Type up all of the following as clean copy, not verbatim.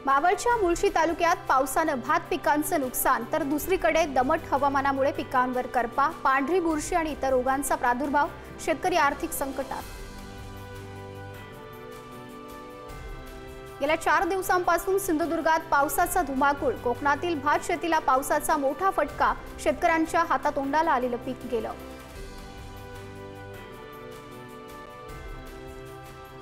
मावळच्या मुळशी तालुक्यात पावसानं भात पिकांचं नुकसान तर दुसरीकडे दमट हवामानामुळे पिकांवर करपा, पांढरी बुरशी आणि इतर रोगांचा प्रादुर्भाव, शेतकरी आर्थिक संकटात। गेल्या 4 दिवसांपासून सिंधुदुर्गात पावसाचा धुमाकूळ, कोकणातील भात शेतीला पावसाचा मोठा फटका, शेतकऱ्यांच्या हातातोंडाला आलेलं पीक गेलं।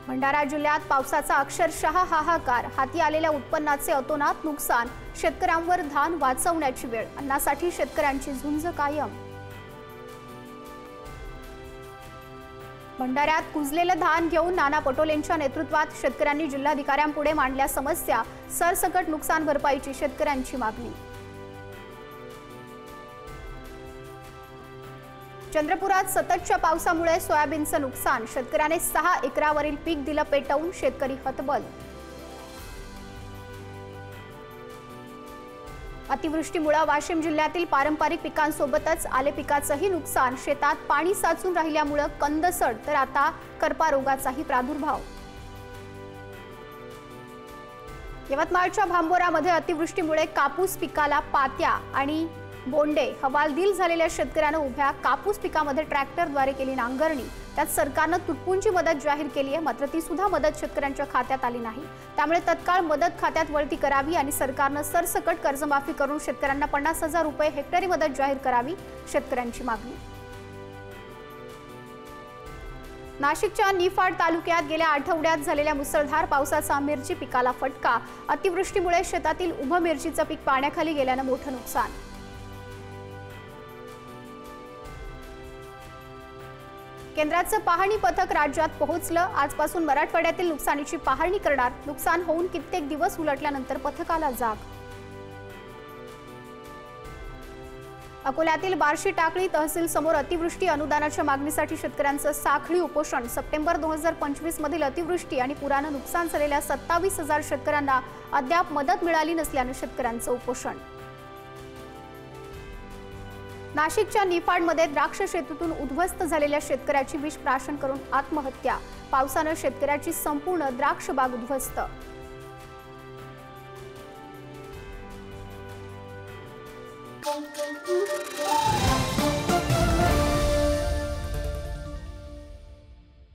भंडारा जिल्ह्यात पावसाचा अक्षरशः हाहाकार, हाती आलेल्या उत्पन्नाचे अतोनात नुकसान, शेतकऱ्यांवर धान वाचवण्याची वेळ, अन्नासाठी शेतकऱ्यांची झुंज कायम। भंडाऱ्यात कुजलेलं धान घेऊन नाना पटोलेंच्या नेतृत्वात शेतकऱ्यांनी जिल्हाधिकाऱ्यांपुढे मांडल्या समस्या, सरसकट नुकसान भरपाईची शेतकऱ्यांची मागणी। चंद्रपुरात सततच्या पावसामुळे सोयाबीनचं नुकसान, शेतकऱ्याने 6 एकरावरील पीक दिलं पेटवून, शेतकरी हतबल। अतिवृष्टीमुळे वाशिम जिल्ह्यातील पारंपरिक पिकांसोबतच आले पिकाचंही नुकसान, शेतात पाणी साचून राहिल्यामुळे कंदसड तर आता करपा रोगाचाही प्रादुर्भाव। यवतमाळच्या भांबोरामध्ये अतिवृष्टीमुळे कापूस पिकाला पात्या आणि बोंडे, हवालदिल झालेल्या शेतकऱ्यांना उभ्या कापूस पिकामध्ये ट्रॅक्टरद्वारे केली नांगरणी, त्यात सरकारनं तुटपुंजी मदत जाहीर केली आहे, मात्र ती सुद्धा मदत शेतकऱ्यांच्या खात्यात आली नाही। त्यामुळे तत्काळ मदत खात्यात वळती करावी आणि सरकारनं सरसकट कर्जमाफी करून शेतकऱ्यांना 50,000 रुपये हेक्टरी मदत जाहीर करावी, शेतकऱ्यांची मागणी। नाशिकच्या निफाड तालुक्यात गेल्या आठवड्यात झालेल्या मुसळधार पावसाचा मिरची पिकाला फटका, अतिवृष्टीमुळे शेतातील उभं मिरचीचं पीक पाण्याखाली गेल्यानं मोठं नुकसान। केंद्राचं पाहणी पथक राज्यात पोहोचलं, आजपासून मराठवाड्यातील नुकसानीची पाहणी करणार, नुकसान होऊन कित्येक दिवस उलटल्यानंतर पथकाला जाग। अकोल्यातील बार्शी टाकळी तहसील समोर अतिवृष्टी अनुदानाच्या मागणीसाठी शेतकऱ्यांचं साखळी उपोषण, सप्टेंबर 2025 मधील अतिवृष्टी आणि पुरानं नुकसान झालेल्या 27,000 शेतकऱ्यांना अद्याप मदत मिळाली नसल्यानं शेतकऱ्यांचं उपोषण। नाशिकच्या निफाडमध्ये द्राक्ष शेतीतून उद्ध्वस्त झालेल्या शेतकऱ्याची विष प्राशन करून आत्महत्या, पावसानं शेतकऱ्याची संपूर्ण द्राक्ष बाग उद्ध्वस्त।